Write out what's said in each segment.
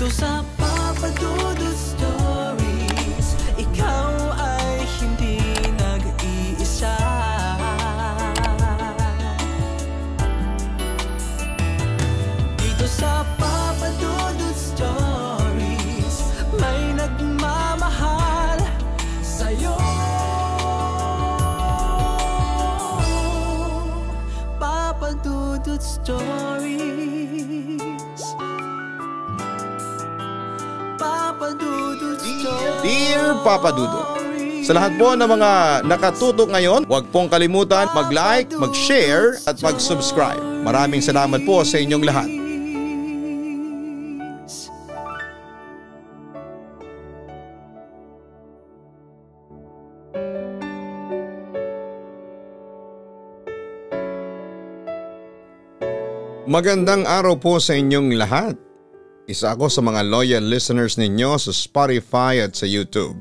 Dito sa Papa Dudut Stories, ikaw ay hindi nag-iisa. Dito sa Papa Dudut Stories, may nagmamahal sa'yo. Papa Dudut Stories. Papa Dudut Stories. Dear Papa Dudut, sa lahat po ng mga nakatutok ngayon, huwag pong kalimutan mag-like, mag-share at mag-subscribe. Maraming salamat po sa inyong lahat. Magandang araw po sa inyong lahat. Isa ako sa mga loyal listeners ninyo sa Spotify at sa YouTube.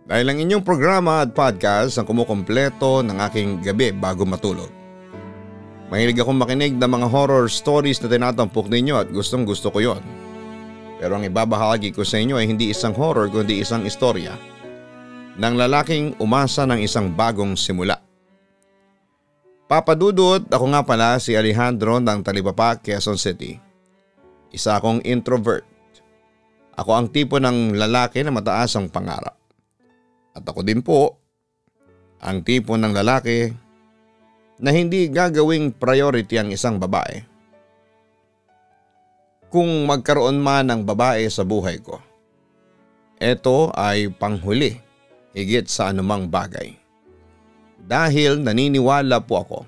Dahil ang inyong programa at podcast ang kumukumpleto ng aking gabi bago matulog. Mahilig akong makinig ng mga horror stories na tinatampok ninyo at gustong gusto ko yon. Pero ang ibabahagi ko sa inyo ay hindi isang horror kundi isang istorya ng lalaking umasa ng isang bagong simula. Papa Dudut, ako nga pala si Alejandro ng Talibapa, Quezon City. Isa akong introvert. Ako ang tipo ng lalaki na mataas ang pangarap. At ako din po ang tipo ng lalaki na hindi gagawing priority ang isang babae. Kung magkaroon man ng babae sa buhay ko, ito ay panghuli higit sa anumang bagay. Dahil naniniwala po ako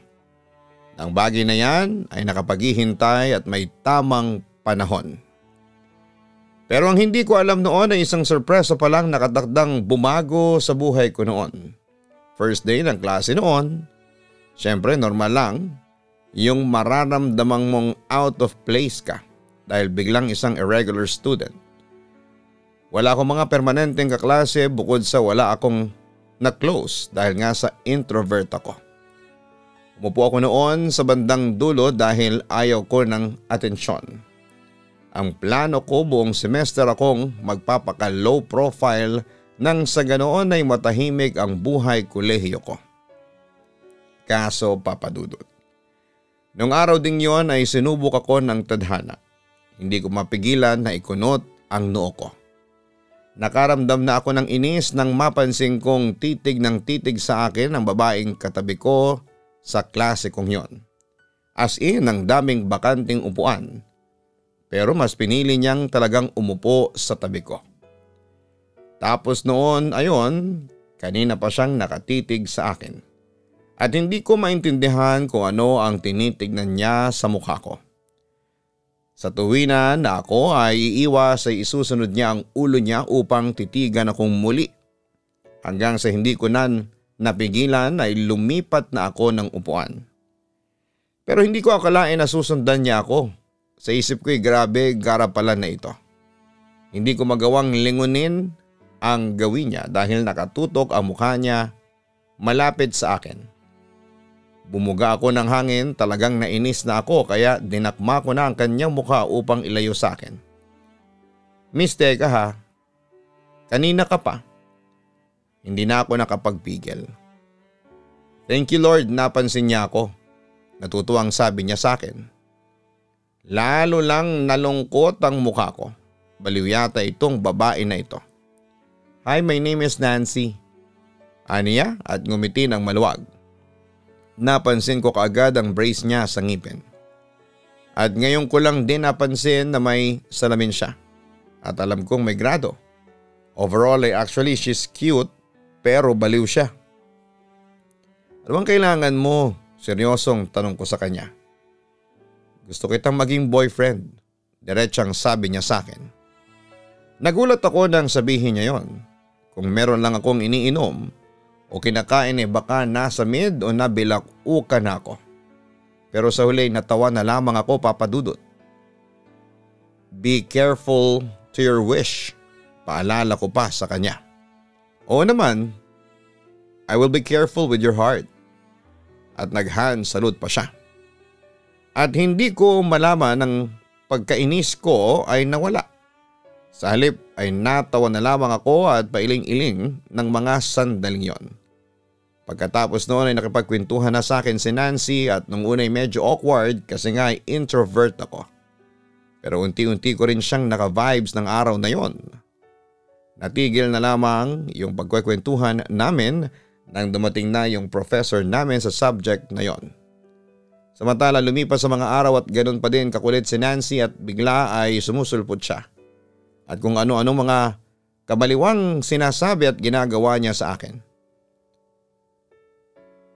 na ang bagay na yan ay nakapaghihintay at may tamang panahon. Pero ang hindi ko alam noon ay isang sorpresa pa lang nakatakdang bumago sa buhay ko noon. First day ng klase noon, syempre normal lang yung mararamdamang mong out of place ka dahil biglang isang irregular student. Wala akong mga permanenteng kaklase bukod sa wala akong na-close dahil nga sa introvert ako. Umupo ako noon sa bandang dulo dahil ayaw ko ng atensyon. Ang plano ko buong semester akong magpapaka-low profile nang sa ganoon ay matahimik ang buhay kolehiyo ko. Kaso Papa Dudut, nung araw ding yon ay sinubok ako ng tadhana. Hindi ko mapigilan na ikunot ang noo ko. Nakaramdam na ako ng inis nang mapansin kong titig ng titig sa akin ang babaeng katabi ko sa klase kong yon. As in, ang daming bakanting upuan. Pero mas pinili niyang talagang umupo sa tabi ko. Tapos noon, ayon, kanina pa siyang nakatitig sa akin. At hindi ko maintindihan kung ano ang tinitignan niya sa mukha ko. Sa tuwinan na ako ay iiwas ay isusunod niya ang ulo niya upang titigan akong muli. Hanggang sa hindi ko na napigilan ay lumipat na ako ng upuan. Pero hindi ko akalain na susundan niya ako. Sa isip ko'y grabe garapalan na ito. Hindi ko magawang lingunin ang gawin niya dahil nakatutok ang mukha niya malapit sa akin. Bumuga ako ng hangin, talagang nainis na ako kaya dinakma ko na ang kanyang mukha upang ilayo sa akin. Miss, teka ha, kanina ka pa. Hindi na ako nakapagpigil. Thank you Lord, napansin niya ako. Natutuwang sabi niya sa akin. Lalo lang nalungkot ang mukha ko. Baliw yata itong babae na ito. Hi, my name is Nancy. Aniya at ngumiti ng maluwag. Napansin ko kaagad ang brace niya sa ngipin. At ngayon ko lang din napansin na may salamin siya. At alam kong may grado. Overall ay actually she's cute pero baliw siya. Ano bang kailangan mo? Seryosong tanong ko sa kanya. Gusto kitang maging boyfriend. Diretsang sabi niya sa akin. Nagulat ako nang sabihin niya yon. Kung meron lang akong iniinom o kinakain baka nasa mid o nabilak-uka na ako. Pero sa huli natawa na lamang ako, Papa Dudut. Be careful to your wish. Paalala ko pa sa kanya. Oo naman, I will be careful with your heart. At nag-hand salute pa siya. At hindi ko malaman ang pagkainis ko ay nawala. Sa halip ay natawa na lamang ako at pailing-iling ng mga sandaling yon. Pagkatapos noon ay nakipagkwentuhan na sa akin si Nancy at nung una ay medyo awkward kasi nga ay introvert ako. Pero unti-unti ko rin siyang naka-vibes ng araw na yon. Natigil na lamang yung pagkwentuhan namin nang dumating na yung professor namin sa subject na yon. Samantala lumipas sa mga araw at ganoon pa din kakulit si Nancy at bigla ay sumusulpot siya. At kung ano-ano mga kabaliwang sinasabi at ginagawa niya sa akin.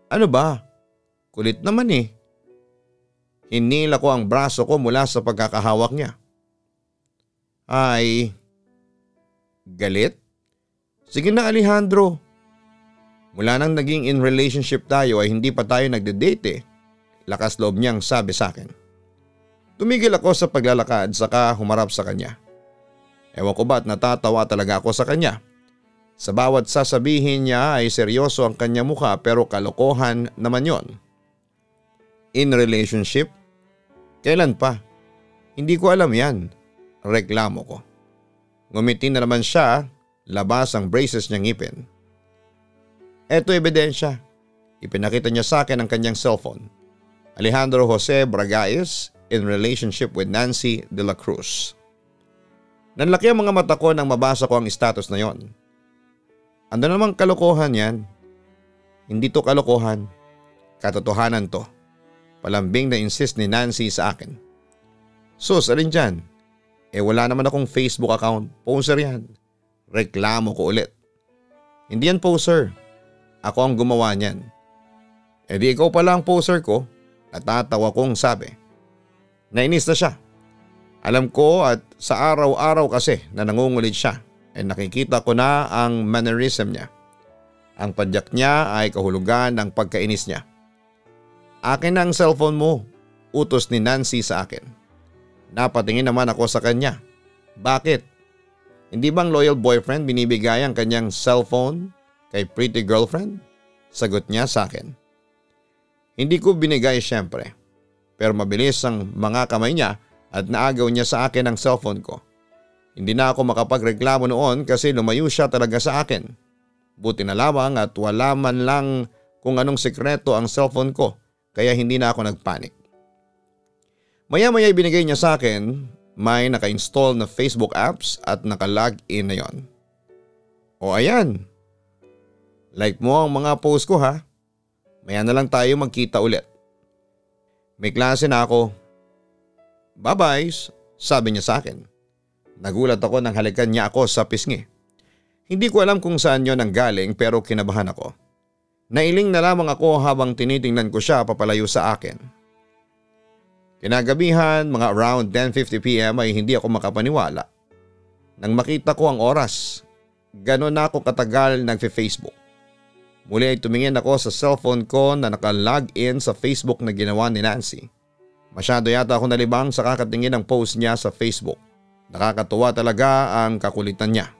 Ano ba? Kulit naman eh. Hinila ko ang braso ko mula sa pagkakahawak niya. Ay, galit? Sige na Alejandro. Mula nang naging in relationship tayo ay hindi pa tayo nagde-date eh. Lakas loob niyang sabi sa akin. Tumigil ako sa paglalakad saka humarap sa kanya. Ewan ko ba't natatawa talaga ako sa kanya. Sa bawat sasabihin niya ay seryoso ang kanya mukha pero kalokohan naman yon. In relationship? Kailan pa? Hindi ko alam yan. Reklamo ko. Ngumiti na naman siya, labas ang braces niyang ngipin. Eto ebidensya. Ipinakita niya sa akin ang kanyang cellphone. Alejandro Jose Bragais in relationship with Nancy de la Cruz. Nanlaki ang mga mata ko nang mabasa ko ang status na yon. Ano namang kalokohan yan? Hindi to kalokohan. Katotohanan to. Palambing na insist ni Nancy sa akin. Sus, alin dyan? Wala naman akong Facebook account. Poser yan. Reklamo ko ulit. Hindi yan poser. Ako ang gumawa niyan. Di ikaw pala ang poser ko. Natatawa kong sabi. Nainis na siya. Alam ko at sa araw-araw kasi na nangungulit siya. Nakikita ko na ang mannerism niya. Ang padyak niya ay kahulugan ng pagkainis niya. Akin na ang cellphone mo, utos ni Nancy sa akin. Napatingin naman ako sa kanya. Bakit? Hindi bang loyal boyfriend binibigay ang kanyang cellphone kay pretty girlfriend? Sagot niya sa akin. Hindi ko binigay siyempre. Pero mabilis ang mga kamay niya at naagaw niya sa akin ang cellphone ko. Hindi na ako makapagreklamo noon kasi lumayo siya talaga sa akin. Buti na lamang at wala man lang kung anong sekreto ang cellphone ko kaya hindi na ako nagpanik. Maya-maya ibinigay niya sa akin, may naka-install na Facebook apps at naka-login na yon. O ayan, like mo ang mga post ko ha. Maya na lang tayo magkita ulit. May klase na ako. Bye-bye, sabi niya sa akin. Nagulat ako nang halikan niya ako sa pisngi. Hindi ko alam kung saan yon nanggaling pero kinabahan ako. Nailing na lamang ako habang tinitingnan ko siya papalayo sa akin. Kinagabihan, mga around 10:50 PM ay hindi ako makapaniwala. Nang makita ko ang oras, gano'n na ako katagal nagfe-Facebook. Muli ay tumingin ako sa cellphone ko na naka-login sa Facebook na ginawa ni Nancy. Masyado yata ako nalibang sa kakatingin ng post niya sa Facebook. Nakakatuwa talaga ang kakulitan niya.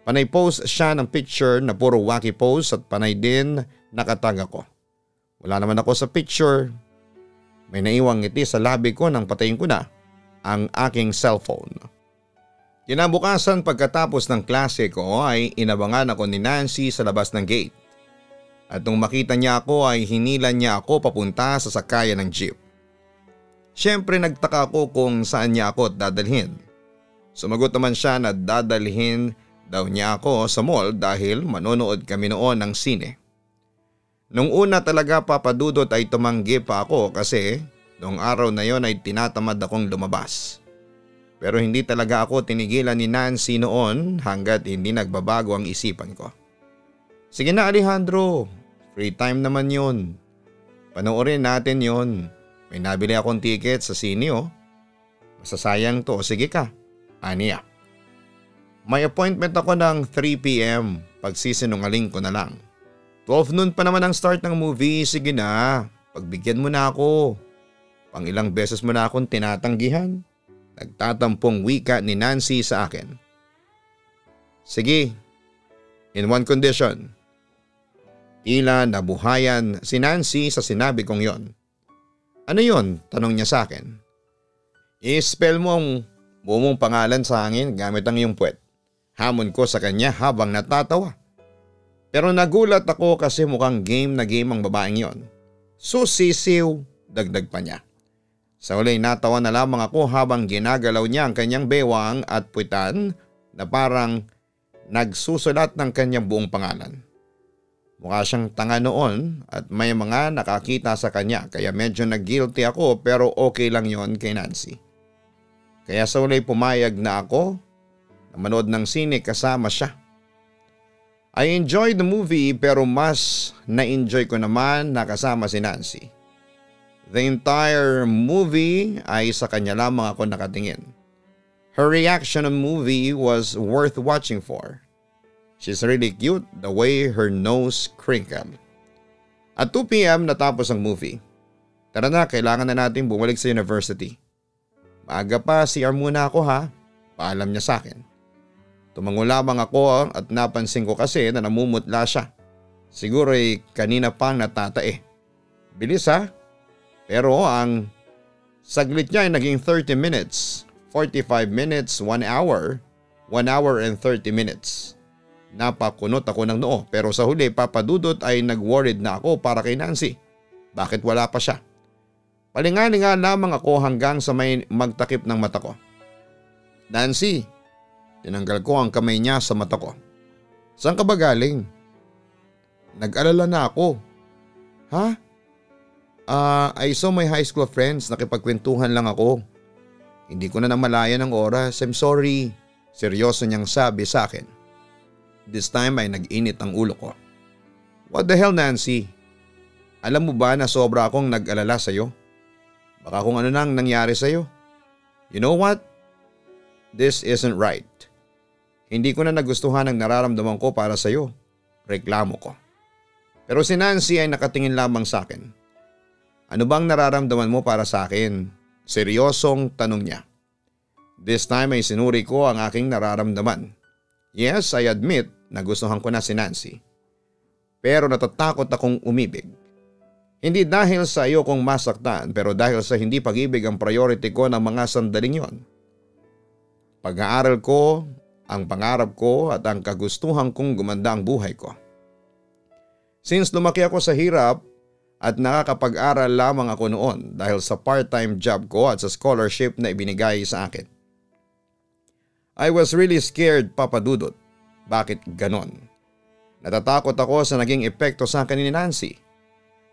Panay post siya ng picture na puro wacky pose at panay din nakatag ako. Wala naman ako sa picture. May naiwang ngiti sa labi ko nang patayin ko na ang aking cellphone. Kinabukasan pagkatapos ng klase ko ay inabangan ako ni Nancy sa labas ng gate. At nung makita niya ako ay hinilan niya ako papunta sa sakayan ng jeep. Siyempre nagtaka ako kung saan niya ako dadalhin. Sumagot naman siya na dadalhin daw niya ako sa mall dahil manonood kami noon ng sine. Nung una talaga papadudot ay tumanggi pa ako kasi noong araw na yon ay tinatamad akong lumabas. Pero hindi talaga ako tinigilan ni Nancy noon hanggat hindi nagbabago ang isipan ko. Sige na Alejandro, free time naman yun. Panoorin natin yon. May nabili akong ticket sa sine oh. Masasayang to, sige ka. Aniya. May appointment ako ng 3 PM, pagsisinungaling ko na lang. 12 noon pa naman ang start ng movie, sige na, pagbigyan mo na ako. Pang ilang beses mo na akong tinatanggihan. Nagtatampong wika ni Nancy sa akin. Sige, in one condition. Tila nabuhayan si Nancy sa sinabi kong yon. Ano yon? Tanong niya sa akin. I-spell mo ang Buo mong pangalan sa hangin gamit ang iyong puwet. Hamon ko sa kanya habang natatawa. Pero nagulat ako kasi mukhang game na game ang babaeng yon. So sisiw, dagdag pa niya. Sa huli natawa na lamang ako habang ginagalaw niya ang kanyang bewang at puwitan na parang nagsusulat ng kanyang buong pangalan. Mukha siyang tanga noon at may mga nakakita sa kanya kaya medyo nag-guilty ako pero okay lang yon kay Nancy. Kaya sa huli pumayag na ako na manood ng sine kasama siya. I enjoyed the movie pero mas na-enjoy ko naman na kasama si Nancy. The entire movie ay sa kanya lamang ako nakatingin. Her reaction on movie was worth watching for. She's really cute the way her nose crinkled. At 2 p.m. natapos ang movie. Tara na, kailangan na natin bumalik sa university. Maaga pa, CR muna ako ha. Paalam niya sa akin. Tumango lamang ako at napansin ko kasi na namumutla siya. Siguro ay kanina pang natatae. Bilis ha. Pero ang saglit niya ay naging 30 minutes, 45 minutes, 1 hour, 1 hour and 30 minutes. Napakunot ako ng noo pero sa huli papadudot ay nag-worried na ako para kay Nancy. Bakit wala pa siya? Palingalinga lamang ako hanggang sa may magtakip ng mata ko. Nancy, tinanggal ko ang kamay niya sa mata ko. Saan ka ba galing? Nag-alala na ako. Ha? I saw my high school friends, nakipagkwentuhan lang ako. Hindi ko na namalayan ang oras, I'm sorry. Seryoso niyang sabi sa akin. This time ay nag-init ang ulo ko. What the hell Nancy? Alam mo ba na sobra akong nag-alala sa'yo? Baka kung ano nang nangyari sa'yo. You know what? This isn't right. Hindi ko na nagustuhan ang nararamdaman ko para sa'yo. Reklamo ko. Pero si Nancy ay nakatingin lamang sa akin. Ano bang nararamdaman mo para sa akin? Seryosong tanong niya. This time ay sinuri ko ang aking nararamdaman. Yes, I admit na gustuhan ko na si Nancy. Pero natatakot akong umibig. Hindi dahil sa iyo kong masaktan pero dahil sa hindi pag-ibig ang priority ko ng mga sandaling yon. Pag-aaral ko, ang pangarap ko at ang kagustuhan kong gumanda ang buhay ko. Since lumaki ako sa hirap at nakakapag-aral lamang ako noon dahil sa part-time job ko at sa scholarship na ibinigay sa akin. I was really scared, Papa Dudut. Bakit ganon? Natatakot ako sa naging epekto sa akin ni Nancy.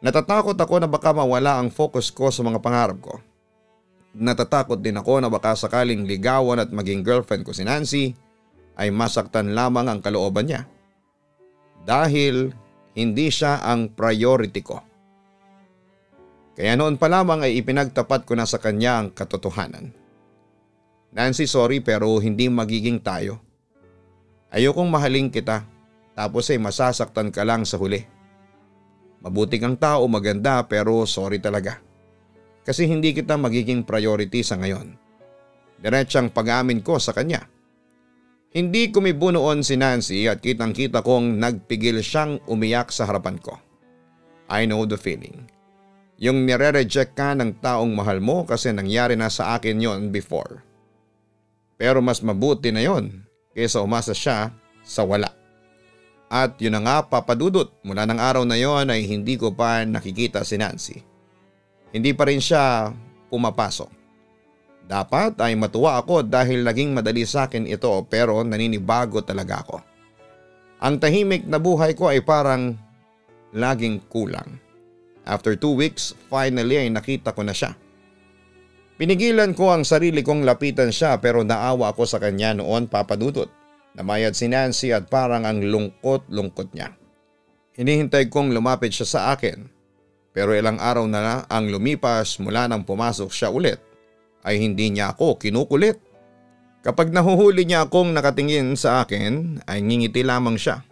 Natatakot ako na baka mawala ang focus ko sa mga pangarap ko. Natatakot din ako na baka sakaling ligawan at maging girlfriend ko si Nancy ay masaktan lamang ang kalooban niya. Dahil hindi siya ang priority ko. Kaya noon pa lamang ay ipinagtapat ko na sa kanya ang katotohanan. Nancy, sorry pero hindi magiging tayo. Ayokong mahalin kita tapos ay masasaktan ka lang sa huli. Mabuti kang tao, maganda pero sorry talaga. Kasi hindi kita magiging priority sa ngayon. Diretsang pag-amin ko sa kanya. Hindi kumibo noon si Nancy at kitang-kita kong nagpigil siyang umiyak sa harapan ko. I know the feeling. Yung nire-reject ka ng taong mahal mo kasi nangyari na sa akin yon before. Pero mas mabuti na yon kaysa umasa siya sa wala. At yun na nga papadudot, mula ng araw na yon ay hindi ko pa nakikita si Nancy. Hindi pa rin siya pumapasok. Dapat ay matuwa ako dahil naging madali sa akin ito pero naninibago talaga ako. Ang tahimik na buhay ko ay parang laging kulang. After 2 weeks, finally ay nakita ko na siya. Pinigilan ko ang sarili kong lapitan siya pero naawa ako sa kanya noon, papadudot. Namayad si Nancy at parang ang lungkot-lungkot niya. Hinihintay kong lumapit siya sa akin. Pero ilang araw na ang lumipas mula nang pumasok siya ulit ay hindi niya ako kinukulit. Kapag nahuhuli niya akong nakatingin sa akin ay ngingiti lamang siya.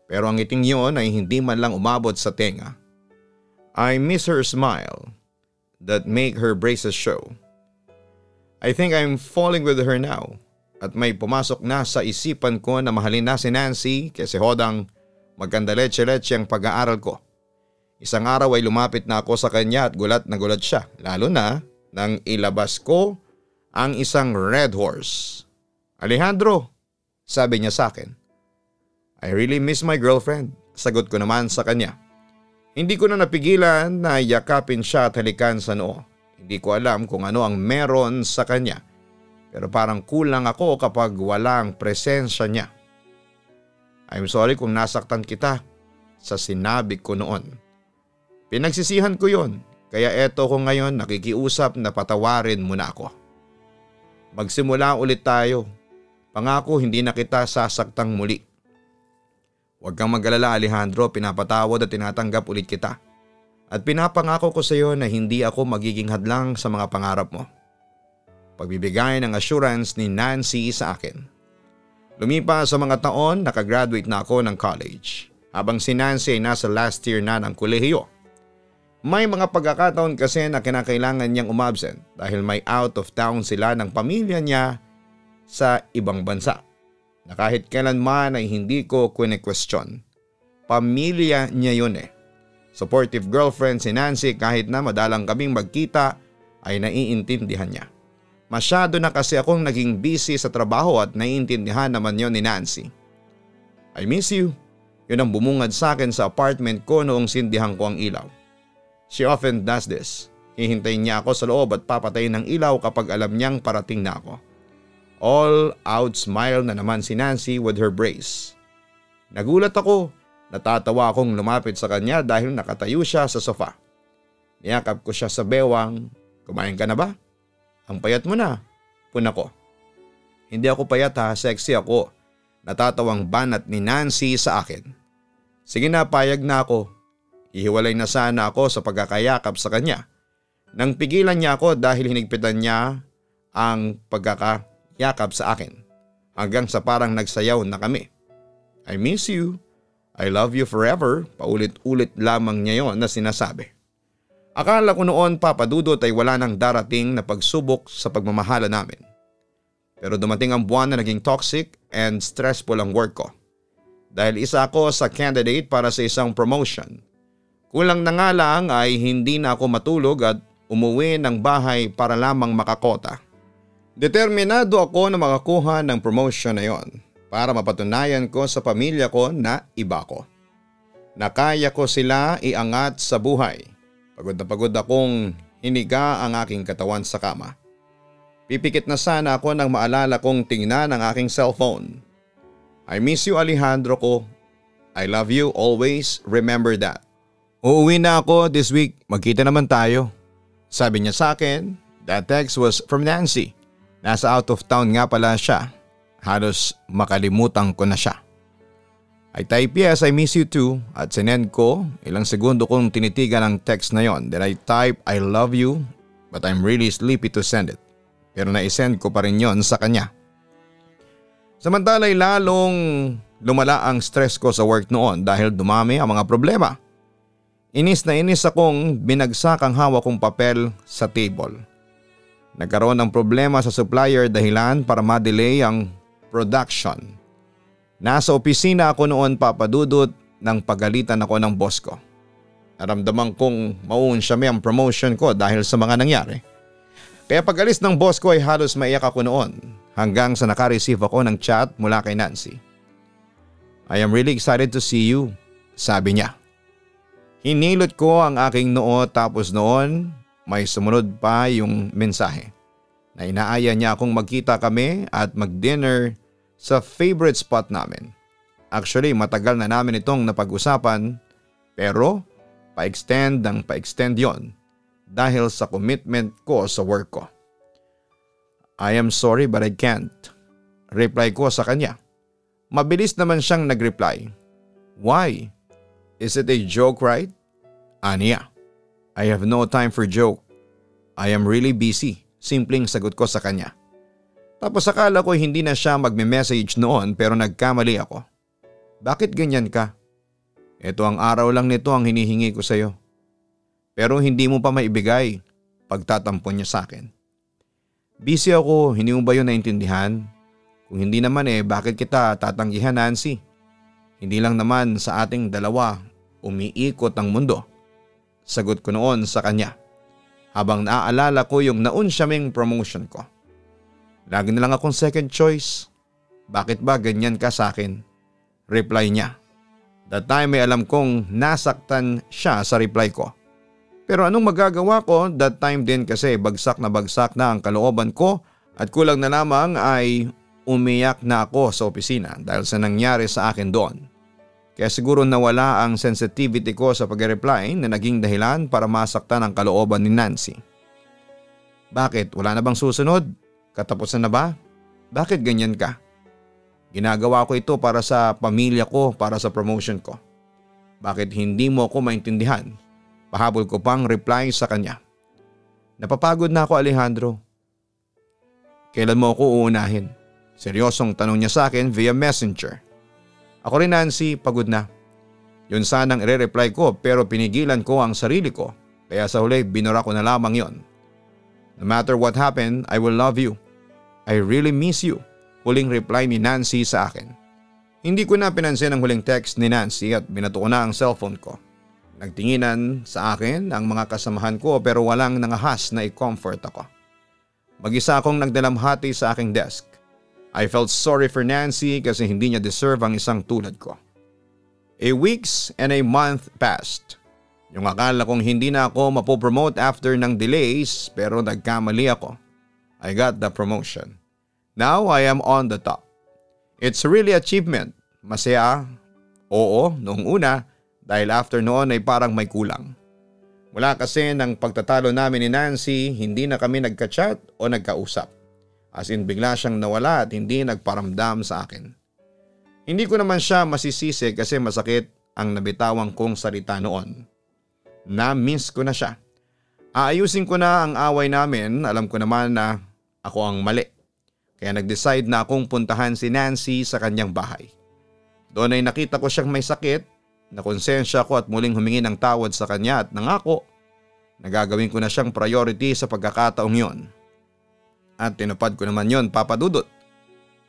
Pero ang ngiting yun ay hindi man lang umabot sa tenga. I miss her smile that make her braces show. I think I'm falling with her now at may pumasok na sa isipan ko na mahalin na si Nancy kasi hodang maganda leche-leche ang pag-aaral ko. Isang araw ay lumapit na ako sa kanya at gulat na gulat siya lalo na nang ilabas ko ang isang red horse. Alejandro, sabi niya sa akin. I really miss my girlfriend, sagot ko naman sa kanya. Hindi ko na napigilan na yakapin siya at halikan sa noo. Hindi ko alam kung ano ang meron sa kanya, pero parang kulang ako kapag walang presensya niya. I'm sorry kung nasaktan kita sa sinabi ko noon. Pinagsisihan ko yon, kaya eto ko ngayon nakikiusap na patawarin mo na ako. Magsimula ulit tayo. Pangako hindi na kita sasaktang muli. Huwag kang mag-alala Alejandro, pinapatawad at tinatanggap ulit kita. At pinapangako ko sa iyo na hindi ako magiging hadlang sa mga pangarap mo. Pagbibigay ng assurance ni Nancy sa akin. Lumipas sa mga taon, nakagraduate na ako ng college. Habang si Nancy ay nasa last year na ng kolehiyo. May mga pagkakataon kasi na kinakailangan niyang umabsent dahil may out of town sila ng pamilya niya sa ibang bansa. Na kahit kailanman ay hindi ko kwene-question. Pamilya niya yun eh. Supportive girlfriend si Nancy kahit na madalang kaming magkita ay naiintindihan niya. Masyado na kasi akong naging busy sa trabaho at naiintindihan naman yon ni Nancy. I miss you. Yun ang bumungad sa akin sa apartment ko noong sindihan ko ang ilaw. She often does this. Hihintayin niya ako sa loob at papatayin ng ilaw kapag alam niyang parating na ako. All out smile na naman si Nancy with her brace. Nagulat ako. Natatawa akong lumapit sa kanya dahil nakatayo siya sa sofa. Niyakap ko siya sa bewang. Kumain ka na ba? Ang payat mo na. Puna ko. Hindi ako payat ha, sexy ako. Natatawang banat ni Nancy sa akin. Sige na, payag na ako. Ihiwalay na sana ako sa pagkakayakap sa kanya. Nang pigilan niya ako dahil hinigpitan niya ang pagkakayakap sa akin. Hanggang sa parang nagsayaw na kami. I miss you. I love you forever. Paulit-ulit lamang niya yon na sinasabi. Akala ko noon papadudot ay wala nang darating na pagsubok sa pagmamahala namin. Pero dumating ang buwan na naging toxic and stressful ang work ko. Dahil isa ako sa candidate para sa isang promotion. Kulang na nga lang ay hindi na ako matulog at umuwi ng bahay para lamang makakota. Determinado ako na makakuha ng promotion na yon para mapatunayan ko sa pamilya ko na iba ko. Na kaya ko sila iangat sa buhay. Pagod na pagod akong hiniga ang aking katawan sa kama. Pipikit na sana ako nang maalala kong tingnan ang aking cellphone. I miss you Alejandro ko. I love you always, remember that. Uuwi na ako this week, magkita naman tayo. Sabi niya sa akin. That text was from Nancy. Nasa out of town nga pala siya. Halos makalimutan ko na siya. I type yes, I miss you too at sinend ko. Ilang segundo kong tinitigan ang text na yon. Then I type I love you but I'm really sleepy to send it. Pero naisend ko pa rin yon sa kanya. Samantala'y lalong lumala ang stress ko sa work noon dahil dumami ang mga problema. Inis na inis akong binagsak ang hawak kong papel sa table. Nagkaroon ng problema sa supplier dahilan para ma-delay ang production. Nasa opisina ako noon papadudot nang pagalitan ako ng boss ko. Naramdaman kong mauunsyame ang promotion ko dahil sa mga nangyari. Kaya pag-alis ng boss ko ay halos maiyak ako noon hanggang sa naka-receive ako ng chat mula kay Nancy. I am really excited to see you, sabi niya. Hinilot ko ang aking noo tapos noon may sumunod pa yung mensahe na inaaya niya akong magkita kami at mag-dinner sa favorite spot namin. Actually matagal na namin itong napag-usapan pero pa-extend yon dahil sa commitment ko sa work ko. I am sorry but I can't. Reply ko sa kanya. Mabilis naman siyang nag-reply. Why? Is it a joke, right? Aniya, I have no time for joke. I am really busy. Simpleng sagot ko sa kanya. Tapos akala ko hindi na siya magme-message noon pero nagkamali ako. Bakit ganyan ka? Ito ang araw lang nito ang hinihingi ko sa iyo. Pero hindi mo pa maibigay. Pagtatampo niya sa akin. Busy ako, hindi mo ba yun naintindihan? Kung hindi naman bakit kita tatanggihan Nancy? Hindi lang naman sa ating dalawa umiikot ang mundo. Sagot ko noon sa kanya habang naaalala ko yung naunsyaming promotion ko. Lagi na lang akong second choice. Bakit ba ganyan ka sa akin? Reply niya. That time ay alam kong nasaktan siya sa reply ko. Pero anong magagawa ko, that time din kasi bagsak na ang kalooban ko at kulang na lamang ay umiyak na ako sa opisina dahil sa nangyari sa akin doon. Kaya siguro nawala ang sensitivity ko sa pag-reply na naging dahilan para masaktan ang kalooban ni Nancy. Bakit? Wala na bang susunod? Katapusan na ba? Bakit ganyan ka? Ginagawa ko ito para sa pamilya ko, para sa promotion ko. Bakit hindi mo ako maintindihan? Pahabol ko pang reply sa kanya. Napapagod na ako, Alejandro. Kailan mo ako uunahin? Seryosong tanong niya sa akin via messenger. Ako rin, Nancy, pagod na. Yun sanang i-reply ko pero pinigilan ko ang sarili ko. Kaya sa huli binura ko na lamang yon. No matter what happened, I will love you. I really miss you. Huling reply ni Nancy sa akin. Hindi ko na pinansin ang huling text ni Nancy at binato ko na ang cellphone ko. Nagtinginan sa akin ang mga kasamahan ko pero walang nangahas na i-comfort ako. Mag-isa akong nagdalamhati sa aking desk. I felt sorry for Nancy kasi hindi niya deserve ang isang tulad ko. A weeks and a month passed. Yung akala kong hindi na ako mapopromote after ng delays pero nagkamali ako. I got the promotion. Now I am on the top. It's really achievement. Masaya. Oo, noong una dahil after noon ay parang may kulang. Mula kasi ng pagtatalo namin ni Nancy, hindi na kami nagka-chat o nagkausap. As in bigla siyang nawala at hindi nagparamdam sa akin. Hindi ko naman siya masisisi kasi masakit ang nabitawang kong salita noon. Na-miss ko na siya. Aayusin ko na ang away namin, alam ko naman na ako ang mali. Kaya nag-decide na akong puntahan si Nancy sa kanyang bahay. Doon ay nakita ko siyang may sakit, nakonsensya ko at muling humingi ng tawad sa kanya at nangako na gagawin ko na siyang priority sa pagkakataong yon. At tinupad ko naman yon, Papa Dudut.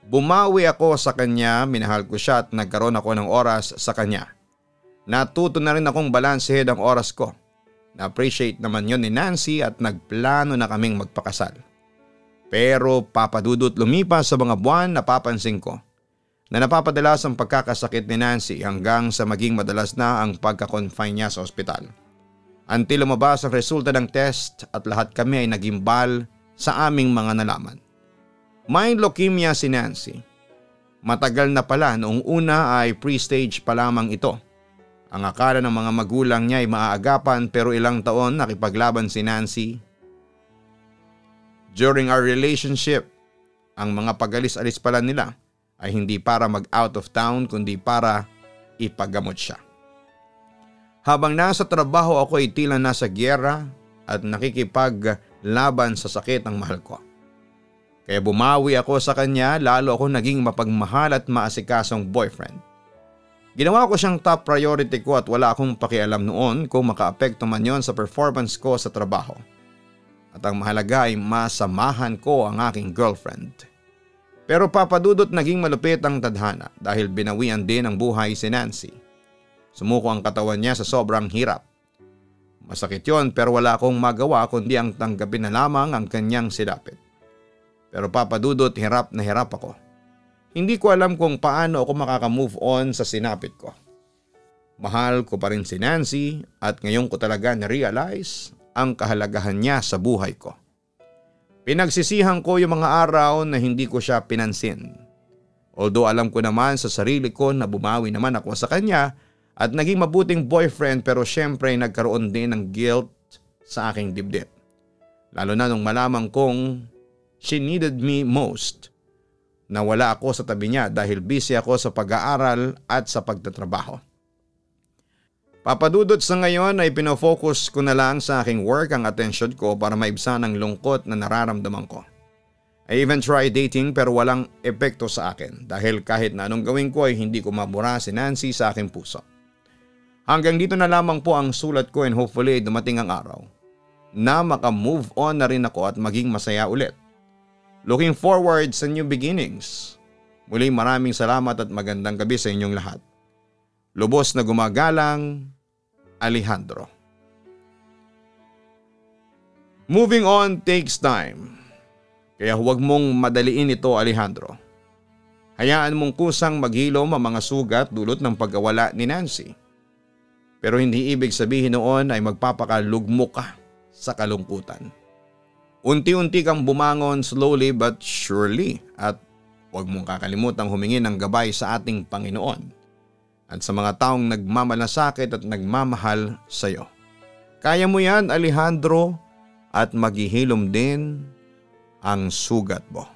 Bumawi ako sa kanya, minahal ko siya at nagkaroon ako ng oras sa kanya. Natuto na rin akong balansehin ang oras ko. Na-appreciate naman yon ni Nancy at nagplano na kaming magpakasal. Pero Papa Dudut, lumipas sa mga buwan napapansin ko na napapadalas ang pagkakasakit ni Nancy hanggang sa maging madalas na ang pagka-confine niya sa ospital. Until lumabas ang resulta ng test at lahat kami ay nagimbal sa aming mga nalaman. May leukemia si Nancy. Matagal na pala, noong una ay pre-stage pa lamang ito. Ang akala ng mga magulang niya ay maaagapan pero ilang taon nakipaglaban si Nancy. During our relationship, ang mga pag-alis-alis pala nila ay hindi para mag-out of town kundi para ipagamot siya. Habang nasa trabaho ako ay tila nasa giyera at nakikipaglaban sa sakit ng mahal ko. Kaya bumawi ako sa kanya, lalo ako naging mapagmahal at maasikasong boyfriend. Ginawa ko siyang top priority ko at wala akong pakialam noon kung makaapekto man yon sa performance ko sa trabaho. At ang mahalaga ay masamahan ko ang aking girlfriend. Pero Papa Dudut, naging malupit ang tadhana dahil binawian din ang buhay si Nancy. Sumuko ang katawan niya sa sobrang hirap. Masakit yon pero wala akong magawa kundi ang tanggapin na lamang ang kanyang silapit. Pero Papa Dudut, hirap na hirap ako. Hindi ko alam kung paano ako makaka-move on sa sinapit ko. Mahal ko pa rin si Nancy at ngayon ko talaga na-realize ang kahalagahan niya sa buhay ko. Pinagsisihan ko yung mga araw na hindi ko siya pinansin. Although alam ko naman sa sarili ko na bumawi naman ako sa kanya at naging mabuting boyfriend pero syempre nagkaroon din ng guilt sa aking dibdib. Lalo na nung malamang kong she needed me most. Nawala ako sa tabi niya dahil busy ako sa pag-aaral at sa pagtatrabaho. Papa Dudut, sa ngayon ay pinofocus ko na lang sa aking work ang atensyon ko para maibsan ang lungkot na nararamdaman ko. I even tried dating pero walang epekto sa akin dahil kahit na anong gawin ko ay hindi ko mabura si Nancy sa aking puso. Hanggang dito na lamang po ang sulat ko and hopefully dumating ang araw na maka-move on na rin ako at maging masaya ulit. Looking forward sa new beginnings. Muli maraming salamat at magandang gabi sa inyong lahat. Lubos na gumagalang, Alejandro. Moving on takes time. Kaya huwag mong madaliin ito, Alejandro. Hayaan mong kusang maghilom ang mga sugat dulot ng pagkawala ni Nancy. Pero hindi ibig sabihin noon ay magpapakalugmok ka sa kalungkutan. Unti-unti kang bumangon slowly but surely at huwag mong kakalimutang humingi ng gabay sa ating Panginoon at sa mga taong nagmamalasakit at nagmamahal sa iyo. Kaya mo yan, Alejandro, at maghihilom din ang sugat mo.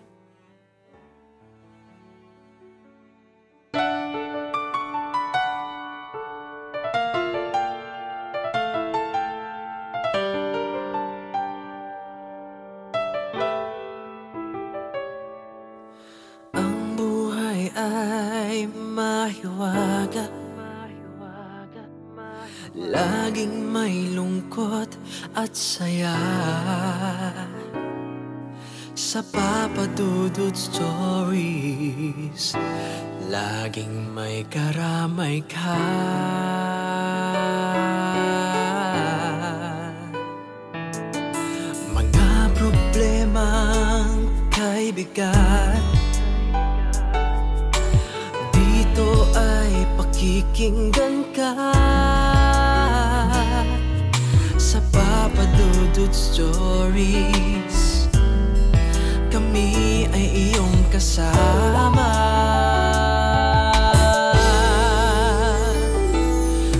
Mahiwaga, laging may lungkot at saya. Sa Papa Dudut Stories, laging may karamay ka. Mga problemang kay bigat, ito ay pakikinggan ka. Sa Papa Dudut Stories, kami ay iyong kasama.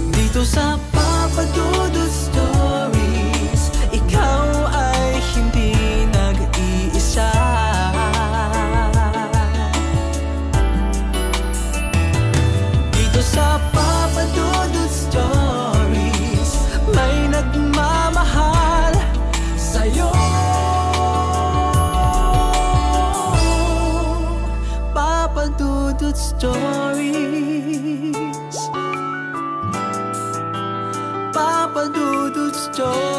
Dito sa Papa Dudut Stories, ikaw ay hindi nag-iisa. Sa Papa Dudut Stories, may nagmamahal sa'yo. Papa Dudut Stories, Papa Dudut Stories.